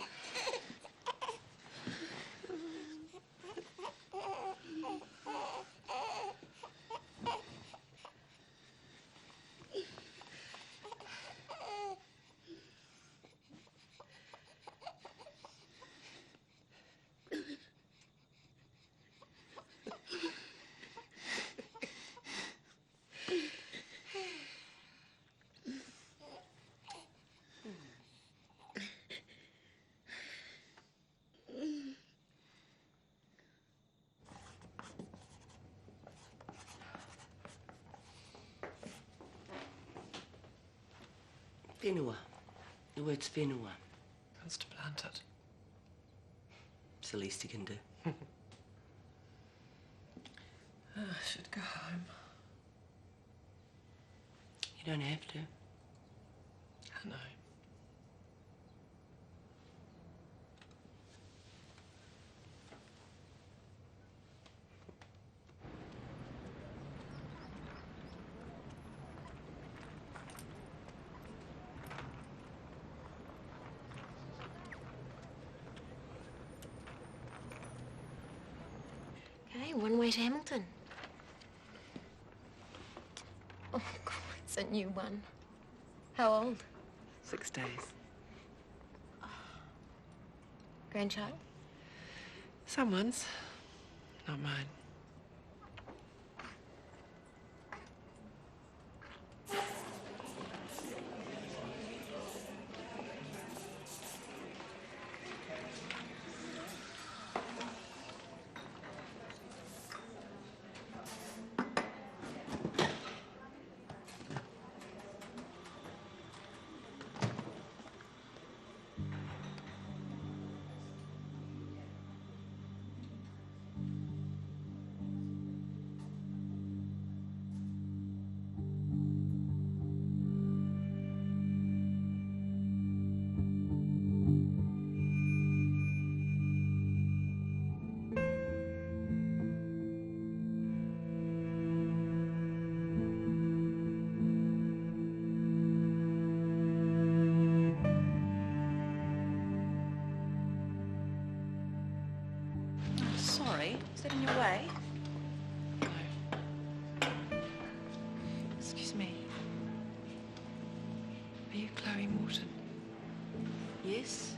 Whenua. The word's whenua. That's to plant it. It's the least you can do. I should go home. You don't have to. I know. Okay, one way to Hamilton. Oh, God, it's a new one. How old? 6 days. Grandchild? Someone's. Not mine. Excuse me. Are you Chloe Morton? Yes?